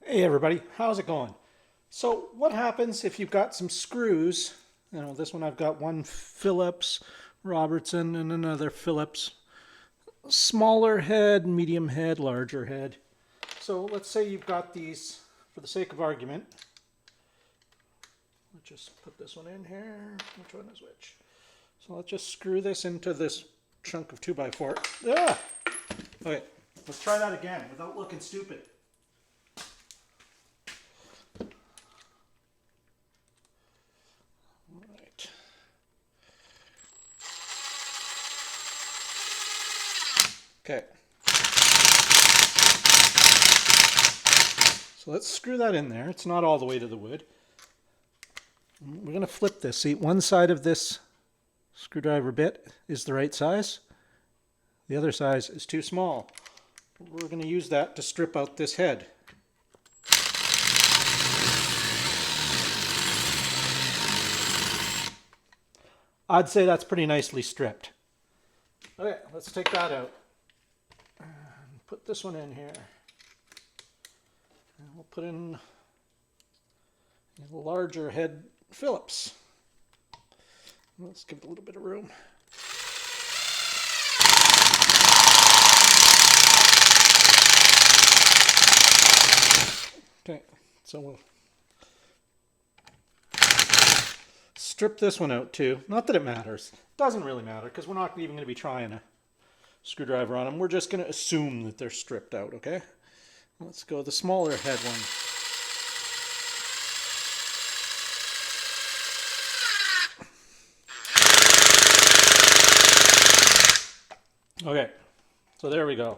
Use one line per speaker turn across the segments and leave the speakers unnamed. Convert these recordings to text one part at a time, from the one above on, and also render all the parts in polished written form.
Hey everybody, how's it going? So what happens if you've got some screws? This one I've got one Phillips, Robertson, and another Phillips. Smaller head, medium head, larger head. So let's say you've got these, for the sake of argument. Let's just put this one in here. Which one is which? So let's just screw this into this chunk of 2x4. Ah! Okay, let's try that again without looking stupid. Okay. So let's screw that in there. It's not all the way to the wood. We're going to flip this. See, one side of this screwdriver bit is the right size. The other side is too small. We're going to use that to strip out this head. I'd say that's pretty nicely stripped. Okay, let's take that out. And put this one in here. And we'll put in a larger head Phillips. Let's give it a little bit of room. Okay, so we'll strip this one out too. Not that it matters. It doesn't really matter because we're not even going to be trying a screwdriver on them. We're just going to assume that they're stripped out, okay? Let's go the smaller head one. Okay, so there we go.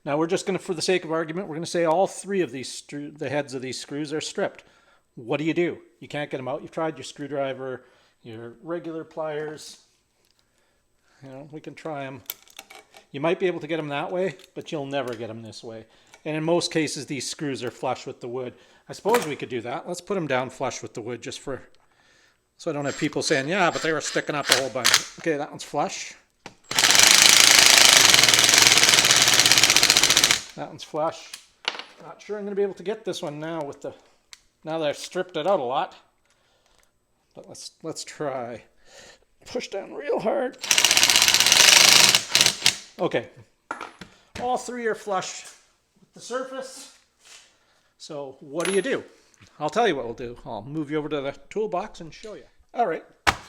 Now we're just going to, for the sake of argument, we're going to say all three of these, the heads of these screws are stripped. What do? You can't get them out. You've tried your screwdriver, your regular pliers. We can try them. You might be able to get them that way, but you'll never get them this way. And in most cases, these screws are flush with the wood. I suppose we could do that. Let's put them down flush with the wood just for, so I don't have people saying, yeah, but they were sticking up a whole bunch. Okay, that one's flush. That one's flush. Not sure I'm going to be able to get this one now with the, now that I've stripped it out a lot. But let's try. Push down real hard. Okay. All three are flush with the surface. So what do? I'll tell you what we'll do. I'll move you over to the toolbox and show you. All right.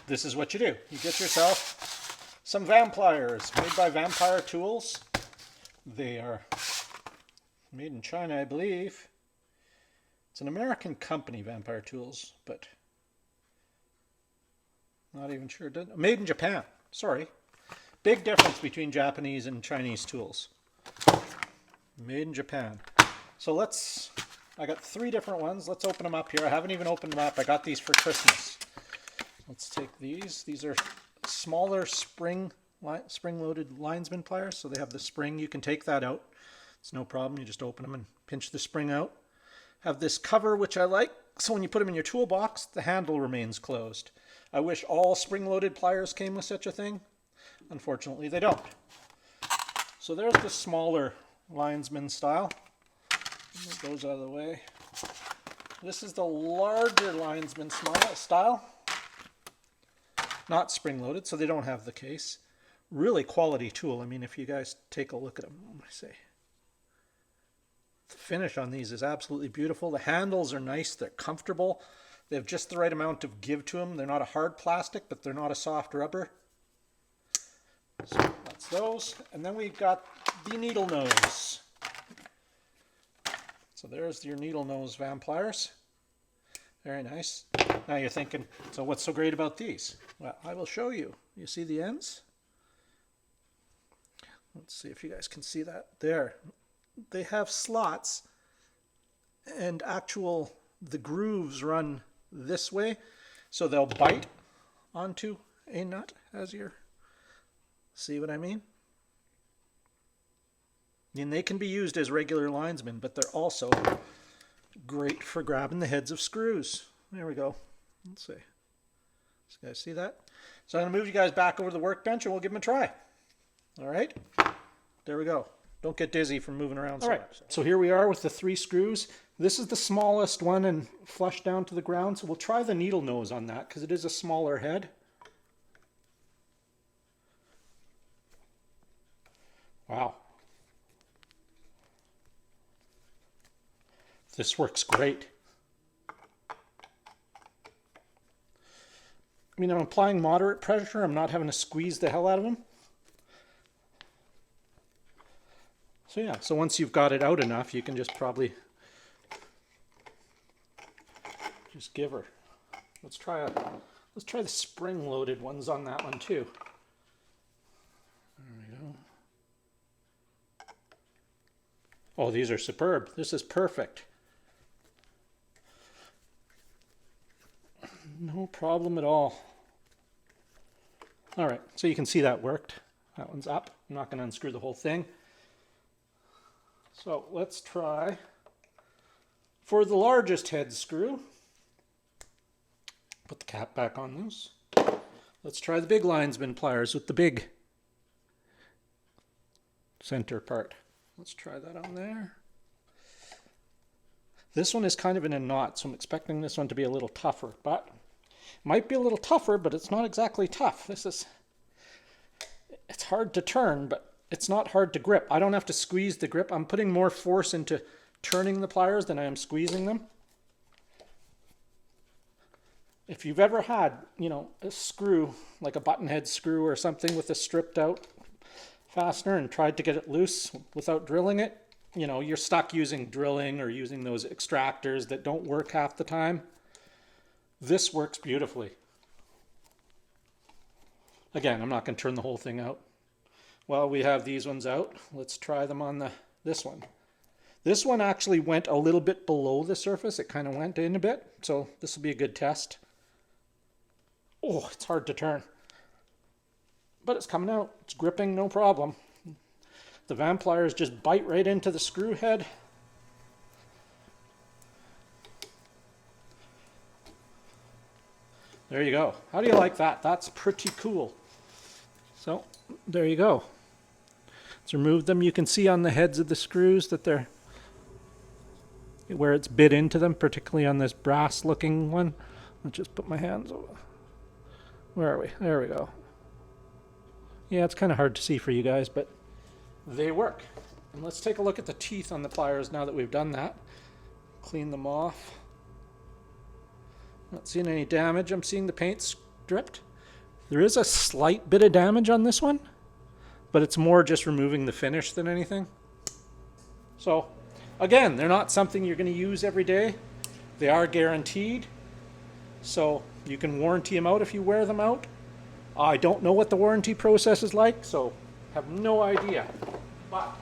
This is what you do. You get yourself some Vampliers made by Vamplier Tools. They are made in China, I believe. It's an American company, Vamplier Tools, but not even sure. Made in Japan. Sorry. Big difference between Japanese and Chinese tools. Made in Japan. So I got three different ones. Let's open them up here. I haven't even opened them up. I got these for Christmas. Let's take these. These are smaller spring-loaded Linesman Pliers. So they have the spring. You can take that out. It's no problem. You just open them and pinch the spring out. Have this cover, which I like. So when you put them in your toolbox, the handle remains closed. I wish all spring-loaded pliers came with such a thing. Unfortunately, they don't. So there's the smaller Linesman style. Move those out of the way. This is the larger Linesman style. Not spring-loaded, so they don't have the case. Really quality tool. I mean, if you guys take a look at them, what I say. The finish on these is absolutely beautiful. The handles are nice. They're comfortable. They have just the right amount of give to them. They're not a hard plastic, but they're not a soft rubber. So that's those. And then we've got the needle nose. So there's your needle nose Vampliers. Very nice. Now you're thinking, so what's so great about these? Well, I will show you. You see the ends? Let's see if you guys can see that. There. They have slots and the grooves run this way. So they'll bite onto a nut as you're, see what I mean? And they can be used as regular linesmen, but they're also great for grabbing the heads of screws. There we go. Let's see. You guys see that? So I'm going to move you guys back over to the workbench and we'll give them a try. All right. There we go. don't get dizzy from moving around so much. So here we are with the 3 screws. This is the smallest one and flush down to the ground. So we'll try the needle nose on that because it is a smaller head. Wow. This works great. I mean, I'm applying moderate pressure. I'm not having to squeeze the hell out of them. So yeah, so once you've got it out enough, you can just probably just give her. Let's try the spring-loaded ones on that one too. There we go. Oh, these are superb. This is perfect. No problem at all. All right, so you can see that worked. That one's up. I'm not going to unscrew the whole thing. So let's try for the largest head screw. Put the cap back on this. Let's try the big Linesman pliers with the big center part. Let's try that on there. This one is kind of in a knot, so I'm expecting this one to be a little tougher, but might be a little tougher, but it's not exactly tough. It's hard to turn, but it's not hard to grip. I don't have to squeeze the grip. I'm putting more force into turning the pliers than I am squeezing them. If you've ever had, a screw, like a button head screw or something with a stripped out fastener and tried to get it loose without drilling it, you're stuck using drilling or using those extractors that don't work half the time. This works beautifully. Again, I'm not going to turn the whole thing out. While we have these ones out, let's try them on this one. This one actually went a little bit below the surface. It kind of went in a bit, so this will be a good test. Oh, it's hard to turn. But it's coming out. It's gripping, no problem. The Vampliers just bite right into the screw head. There you go. How do you like that? That's pretty cool. So, there you go. Let's remove them. You can see on the heads of the screws that they're where it's bit into them, particularly on this brass looking one. Let's just put my hands over. Where are we? There we go. Yeah, it's kind of hard to see for you guys, but they work. And let's take a look at the teeth on the pliers now that we've done that. Clean them off. Not seeing any damage. I'm seeing the paint stripped. There is a slight bit of damage on this one, but it's more just removing the finish than anything. So, again, they're not something you're going to use every day. They are guaranteed, so you can warranty them out if you wear them out. I don't know what the warranty process is like, so have no idea. But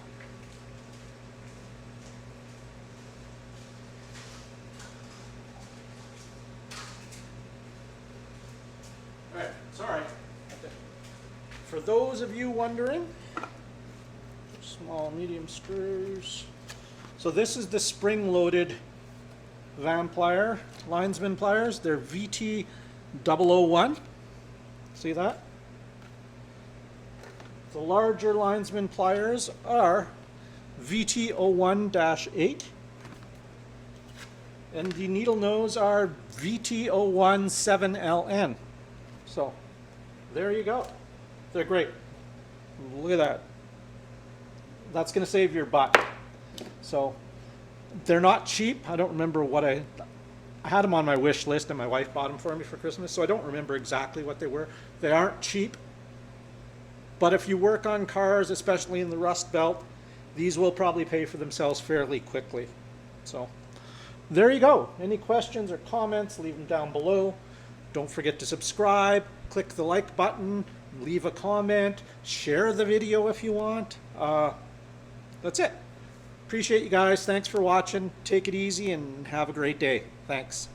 alright, sorry. For those of you wondering, small, medium screws. So this is the spring-loaded Vamplier Linesman pliers. They're VT001. See that? The larger Linesman pliers are VT01-8. And the needle nose are VT017LN. So, there you go. They're great. Look at that. That's going to save your butt. So, they're not cheap. I don't remember what I had them on my wish list and my wife bought them for me for Christmas, so I don't remember exactly what they were. They aren't cheap. But if you work on cars, especially in the Rust Belt, these will probably pay for themselves fairly quickly. So, there you go. Any questions or comments, leave them down below. Don't forget to subscribe, click the like button, leave a comment, share the video if you want. That's it. Appreciate you guys. Thanks for watching. Take it easy and have a great day. Thanks.